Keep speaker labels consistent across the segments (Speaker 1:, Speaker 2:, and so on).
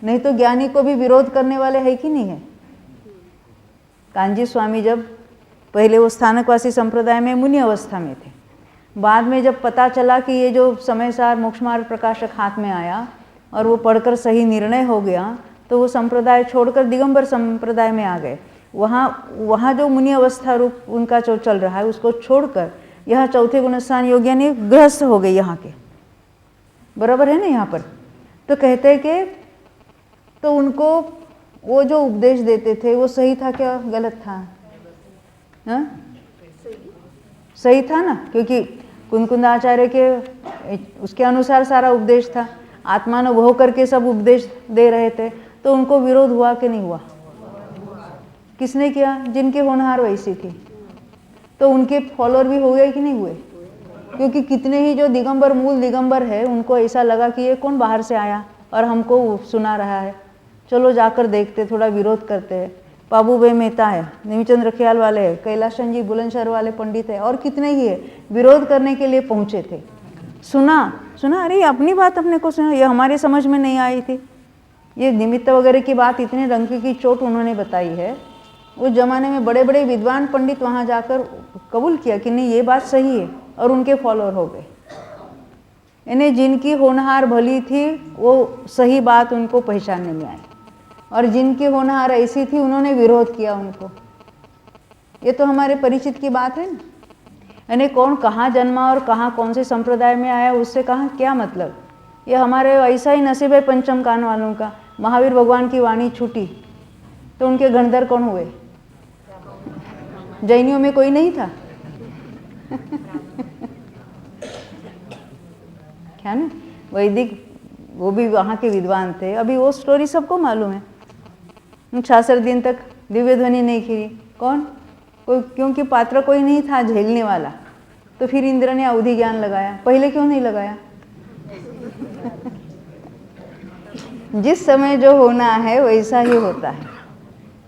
Speaker 1: नहीं तो ज्ञानी को भी विरोध करने वाले है कि नहीं है। कांजी स्वामी जब पहले वो स्थानकवासी संप्रदाय में मुनि अवस्था में थे, बाद में जब पता चला कि ये जो समयसार मोक्ष मार्ग प्रकाशक हाथ में आया और वो पढ़कर सही निर्णय हो गया, तो वो संप्रदाय छोड़कर दिगंबर संप्रदाय में आ गए। वहाँ जो मुनि अवस्था रूप उनका जो चल रहा है उसको छोड़कर यहाँ चौथे गुणस्थान योग यानी गृहस्थ हो गए यहाँ के, बराबर है ना यहाँ पर। तो कहते हैं कि तो उनको वो जो उपदेश देते थे वो सही था क्या गलत था? हाँ सही था ना, क्योंकि कुंदकुंदाचार्य के उसके अनुसार सारा उपदेश था, आत्मानुभव करके सब उपदेश दे रहे थे। तो उनको विरोध हुआ कि नहीं हुआ? किसने किया? जिनके होनहार वैसी थी। तो उनके फॉलोअर भी हो गए कि नहीं हुए? क्योंकि कितने ही जो दिगंबर मूल दिगंबर है उनको ऐसा लगा कि ये कौन बाहर से आया और हमको सुना रहा है, चलो जाकर देखते, थोड़ा विरोध करते हैं। पाबूभाई मेहता है, नेमीचंद रखियाल वाले है, कैलाशन जी बुलंदशहर वाले पंडित है और कितने ही है, विरोध करने के लिए पहुंचे थे। सुना अरे अपनी बात अपने को सुना, ये हमारे समझ में नहीं आई थी। ये निमित्त वगैरह की बात इतने रंग की चोट उन्होंने बताई है। उस जमाने में बड़े बड़े विद्वान पंडित वहाँ जाकर कबूल किया कि नहीं ये बात सही है और उनके फॉलोअर हो गए। इन्हें जिनकी होनहार भली थी वो सही बात उनको पहचानने में आई और जिनकी होनहार ऐसी थी उन्होंने विरोध किया उनको। ये तो हमारे परिचित की बात है ना। यानी कौन कहाँ जन्मा और कहाँ कौन से संप्रदाय में आया उससे कहाँ क्या मतलब। ये हमारे ऐसा ही नसीब है पंचम कान वालों का। महावीर भगवान की वाणी छूटी तो उनके गणधर कौन हुए? जैनियों में कोई नहीं था क्या ना, वैदिक वो भी वहाँ के विद्वान थे। अभी वो स्टोरी सबको मालूम है। 66 दिन तक दिव्य ध्वनि नहीं खिली, कौन? कोई, क्योंकि पात्र कोई नहीं था झेलने वाला। तो फिर इंद्र ने अवधि ज्ञान लगाया, पहले क्यों नहीं लगाया? जिस समय जो होना है वैसा ही होता है।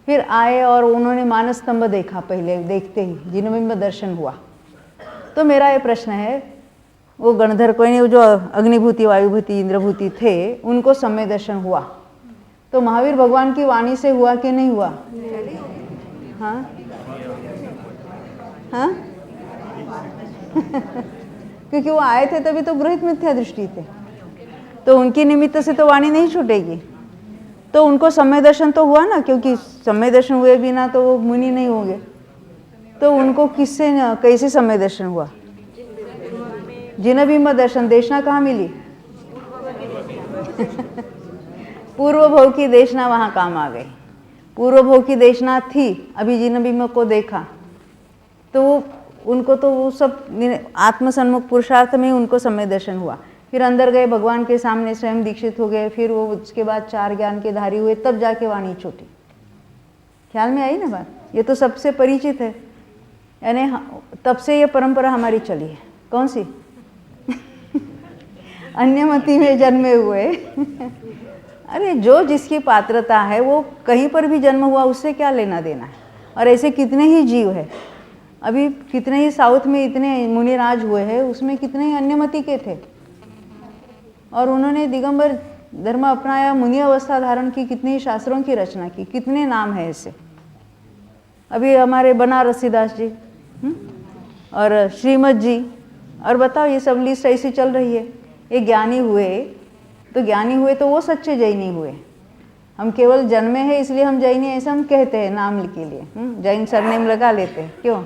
Speaker 1: फिर आए और उन्होंने मानस स्तंभ देखा, पहले देखते ही जिनबिंब दर्शन हुआ। तो मेरा ये प्रश्न है, वो गणधर कोई नहीं, जो अग्निभूति वायुभूति इंद्रभूति थे उनको समय दर्शन हुआ, तो महावीर भगवान की वाणी से हुआ कि नहीं हुआ? हाँ हाँ क्योंकि वो आए थे तभी तो गृहित मिथ्या दृष्टि थे, तो उनकी निमित्त से तो वाणी नहीं छूटेगी। तो उनको समय दर्शन तो हुआ ना, क्योंकि समय दर्शन हुए बिना तो वो मुनि नहीं होंगे। तो उनको किससे कैसे समय दर्शन हुआ? जिनबिंब दर्शन। देशना कहाँ मिली? पूर्व भव की देशना वहाँ काम आ गई। पूर्व भव की देशना थी, अभी जिनबिंब को देखा तो उनको तो वो सब आत्मसन्मुख पुरुषार्थ में उनको समय दर्शन हुआ। फिर अंदर गए, भगवान के सामने स्वयं दीक्षित हो गए, फिर वो उसके बाद 4 ज्ञान के धारी हुए, तब जाके वाणी छूटी। ख्याल में आई ना बात? ये तो सबसे परिचित है, यानी तब से ये परंपरा हमारी चली है। कौन सी? अन्यमति में जन्मे हुए अरे जो जिसकी पात्रता है वो कहीं पर भी जन्म हुआ, उससे क्या लेना देना है। और ऐसे कितने ही जीव है, अभी कितने ही साउथ में इतने मुनिराज हुए हैं, उसमें कितने ही अन्यमति के थे और उन्होंने दिगंबर धर्म अपनाया, मुनि अवस्था धारण की, कितने ही शास्त्रों की रचना की। कितने नाम है ऐसे। अभी हमारे बनारसीदास जी और श्रीमद जी, और बताओ ये सब लिस्ट ऐसी चल रही है। ये ज्ञानी हुए तो वो सच्चे जैनी हुए। हम केवल जन्मे हैं इसलिए हम जैनी, ऐसा हम कहते हैं नाम के लिए, जैन सरनेम लगा लेते हैं। क्यों?